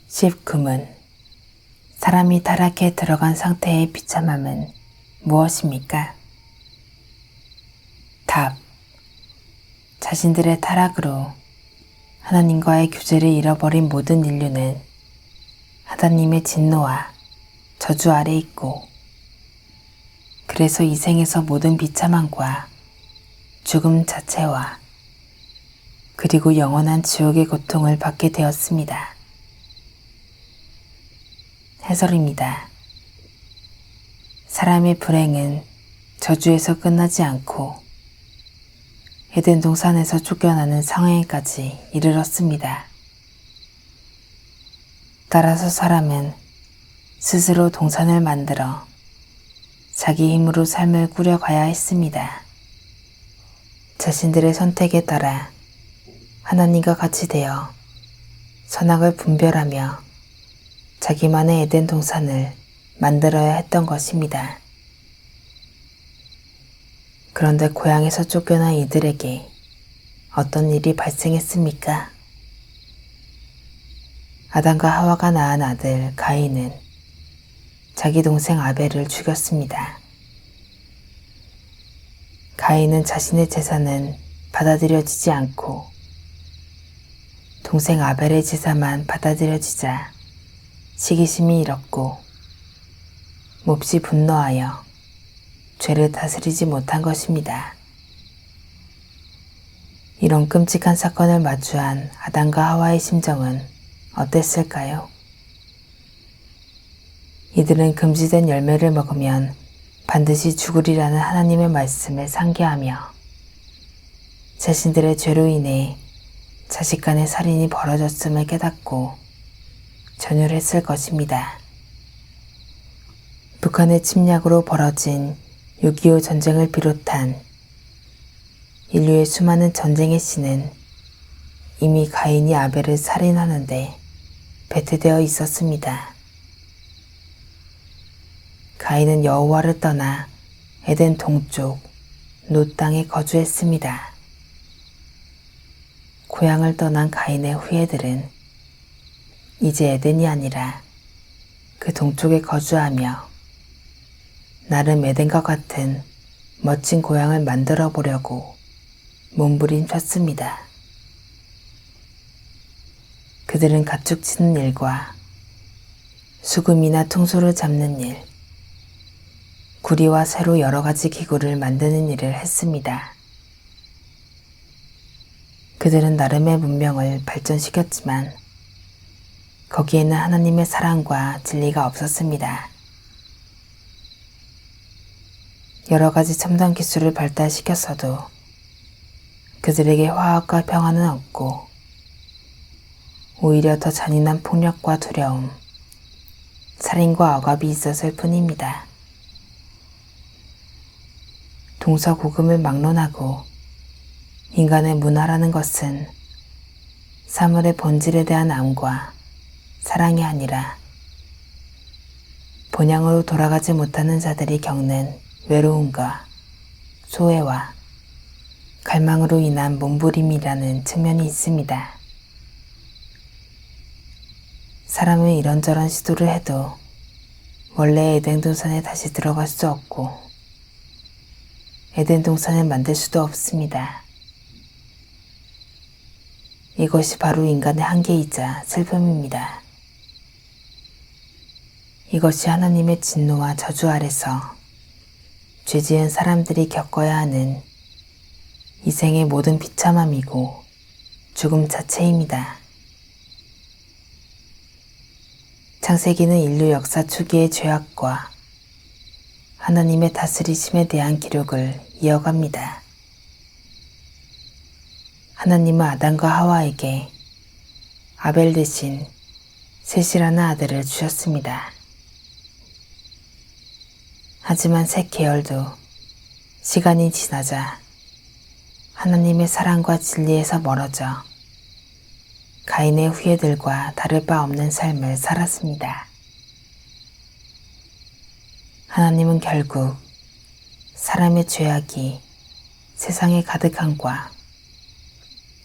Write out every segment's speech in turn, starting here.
19문. 사람이 타락해 들어간 상태의 비참함은 무엇입니까? 답. 자신들의 타락으로 하나님과의 교제를 잃어버린 모든 인류는 하나님의 진노와 저주 아래 있고, 그래서 이 생에서 모든 비참함과 죽음 자체와 그리고 영원한 지옥의 고통을 받게 되었습니다. 해설입니다. 사람의 불행은 저주에서 끝나지 않고 에덴 동산에서 쫓겨나는 상황에까지 이르렀습니다. 따라서 사람은 스스로 동산을 만들어 자기 힘으로 삶을 꾸려가야 했습니다. 자신들의 선택에 따라 하나님과 같이 되어 선악을 분별하며 자기만의 에덴 동산을 만들어야 했던 것입니다. 그런데 고향에서 쫓겨난 이들에게 어떤 일이 발생했습니까? 아담과 하와가 낳은 아들 가인은 자기 동생 아벨을 죽였습니다. 가인은 자신의 제사는 받아들여지지 않고 동생 아벨의 제사만 받아들여지자 시기심이 일었고 몹시 분노하여 죄를 다스리지 못한 것입니다. 이런 끔찍한 사건을 마주한 아담과 하와의 심정은 어땠을까요? 이들은 금지된 열매를 먹으면 반드시 죽으리라는 하나님의 말씀을 상기하며 자신들의 죄로 인해 자식 간의 살인이 벌어졌음을 깨닫고 전율했을 것입니다. 북한의 침략으로 벌어진 6.25 전쟁을 비롯한 인류의 수많은 전쟁의 씨는 이미 가인이 아벨을 살인하는데 배태되어 있었습니다. 가인은 여호와를 떠나 에덴 동쪽 롯 땅에 거주했습니다. 고향을 떠난 가인의 후예들은 이제 에덴이 아니라 그 동쪽에 거주하며 나름 에덴과 같은 멋진 고향을 만들어 보려고 몸부림쳤습니다. 그들은 가축 치는 일과 수금이나 퉁소를 잡는 일, 구리와 쇠로 여러 가지 기구를 만드는 일을 했습니다. 그들은 나름의 문명을 발전시켰지만 거기에는 하나님의 사랑과 진리가 없었습니다. 여러 가지 첨단 기술을 발달시켰어도 그들에게 화합과 평화는 없고 오히려 더 잔인한 폭력과 두려움, 살인과 억압이 있었을 뿐입니다. 동서고금을 막론하고 인간의 문화라는 것은 사물의 본질에 대한 암과 사랑이 아니라 본향으로 돌아가지 못하는 자들이 겪는 외로움과 소외와 갈망으로 인한 몸부림이라는 측면이 있습니다. 사람은 이런저런 시도를 해도 원래 에덴 동산에 다시 들어갈 수 없고 에덴 동산을 만들 수도 없습니다. 이것이 바로 인간의 한계이자 슬픔입니다. 이것이 하나님의 진노와 저주 아래서 죄지은 사람들이 겪어야 하는 이 생의 모든 비참함이고 죽음 자체입니다. 창세기는 인류 역사 초기의 죄악과 하나님의 다스리심에 대한 기록을 이어갑니다. 하나님은 아담과 하와에게 아벨 대신 셋이라는 아들을 주셨습니다. 하지만 셋 계열도 시간이 지나자 하나님의 사랑과 진리에서 멀어져 가인의 후예들과 다를 바 없는 삶을 살았습니다. 하나님은 결국 사람의 죄악이 세상에 가득함과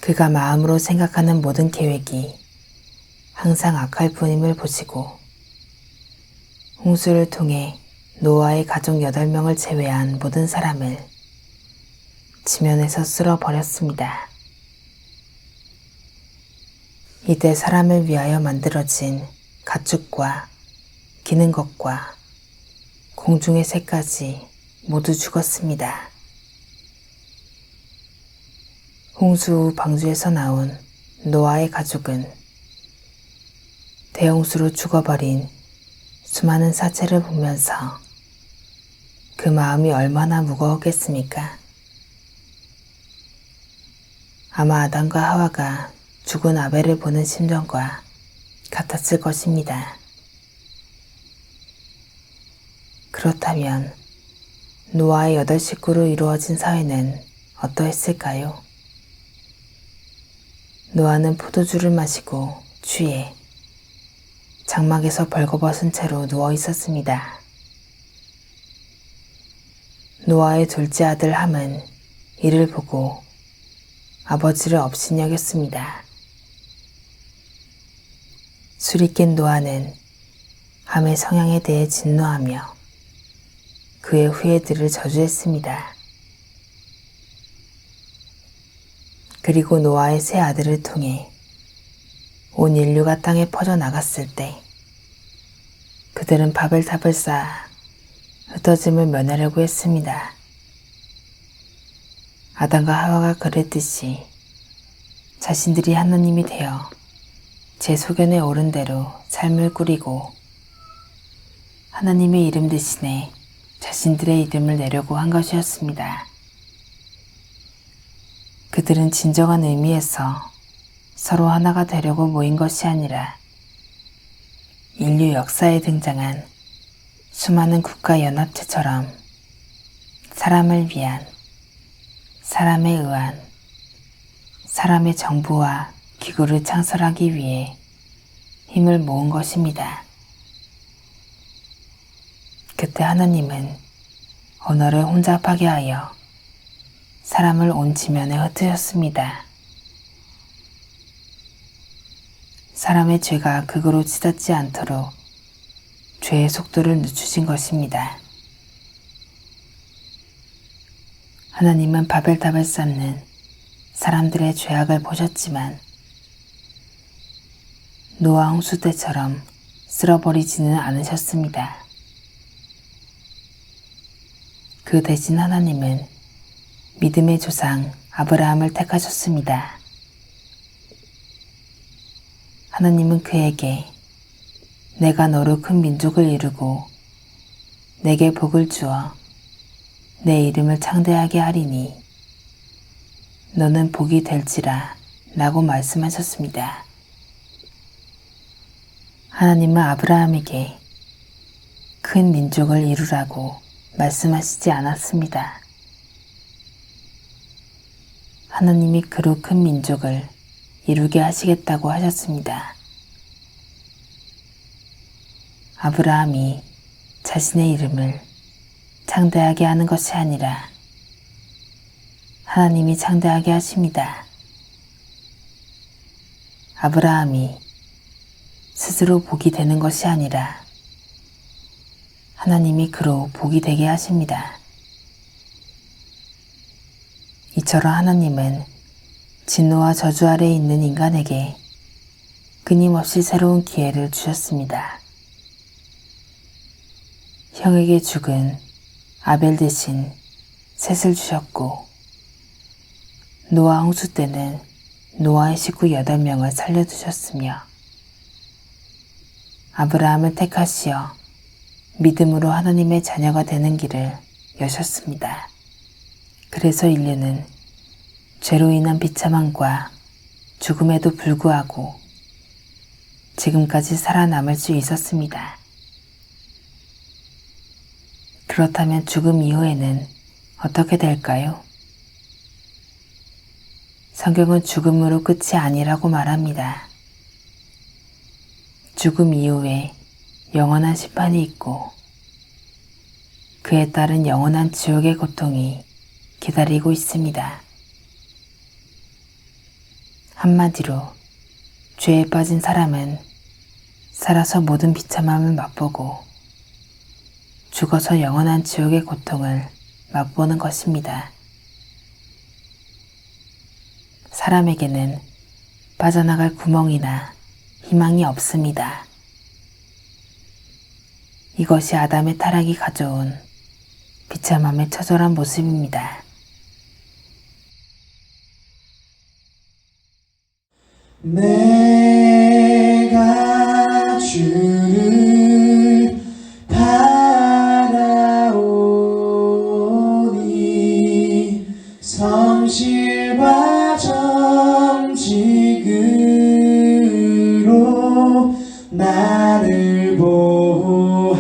그가 마음으로 생각하는 모든 계획이 항상 악할 뿐임을 보시고 홍수를 통해 노아의 가족 8명을 제외한 모든 사람을 지면에서 쓸어버렸습니다. 이때 사람을 위하여 만들어진 가축과 기는 것과 공중의 새까지 모두 죽었습니다. 홍수 후 방주에서 나온 노아의 가족은 대홍수로 죽어버린 수많은 사체를 보면서 그 마음이 얼마나 무거웠겠습니까? 아마 아담과 하와가 죽은 아벨을 보는 심정과 같았을 것입니다. 그렇다면 노아의 8 식구로 이루어진 사회는 어떠했을까요? 노아는 포도주를 마시고 취해 장막에서 벌거벗은 채로 누워 있었습니다. 노아의 둘째 아들 함은 이를 보고 아버지를 업신여겼습니다. 술이 깬 노아는 함의 성향에 대해 진노하며 그의 후예들을 저주했습니다. 그리고 노아의 세 아들을 통해 온 인류가 땅에 퍼져나갔을 때 그들은 바벨탑을 쌓아 흩어짐을 면하려고 했습니다. 아담과 하와가 그랬듯이 자신들이 하나님이 되어 제 소견에 오른 대로 삶을 꾸리고 하나님의 이름 대신에 자신들의 이름을 내려고 한 것이었습니다. 그들은 진정한 의미에서 서로 하나가 되려고 모인 것이 아니라 인류 역사에 등장한 수많은 국가연합체처럼 사람을 위한, 사람에 의한, 사람의 정부와 기구를 창설하기 위해 힘을 모은 것입니다. 그때 하나님은 언어를 혼잡하게 하여 사람을 온 지면에 흩으셨습니다. 사람의 죄가 극으로 치닫지 않도록 죄의 속도를 늦추신 것입니다. 하나님은 바벨탑을 쌓는 사람들의 죄악을 보셨지만 노아 홍수 때처럼 쓸어버리지는 않으셨습니다. 그 대신 하나님은 믿음의 조상 아브라함을 택하셨습니다. 하나님은 그에게 내가 너로 큰 민족을 이루고 내게 복을 주어 내 이름을 창대하게 하리니 너는 복이 될지라 라고 말씀하셨습니다. 하나님은 아브라함에게 큰 민족을 이루라고 말씀하시지 않았습니다. 하나님이 그로 큰 민족을 이루게 하시겠다고 하셨습니다. 아브라함이 자신의 이름을 창대하게 하는 것이 아니라 하나님이 창대하게 하십니다. 아브라함이 스스로 복이 되는 것이 아니라 하나님이 그로 복이 되게 하십니다. 이처럼 하나님은 진노와 저주 아래에 있는 인간에게 끊임없이 새로운 기회를 주셨습니다. 형에게 죽은 아벨 대신 셋을 주셨고 노아 홍수 때는 노아의 식구 8명을 살려두셨으며 아브라함을 택하시어 믿음으로 하나님의 자녀가 되는 길을 여셨습니다. 그래서 인류는 죄로 인한 비참함과 죽음에도 불구하고 지금까지 살아남을 수 있었습니다. 그렇다면 죽음 이후에는 어떻게 될까요? 성경은 죽음으로 끝이 아니라고 말합니다. 죽음 이후에 영원한 심판이 있고 그에 따른 영원한 지옥의 고통이 기다리고 있습니다. 한마디로 죄에 빠진 사람은 살아서 모든 비참함을 맛보고 죽어서 영원한 지옥의 고통을 맛보는 것입니다. 사람에게는 빠져나갈 구멍이나 희망이 없습니다. 이것이 아담의 타락이 가져온 비참함의 처절한 모습입니다. 내가 주를 바라오니 성실과 정직으로 나를 보호하소서.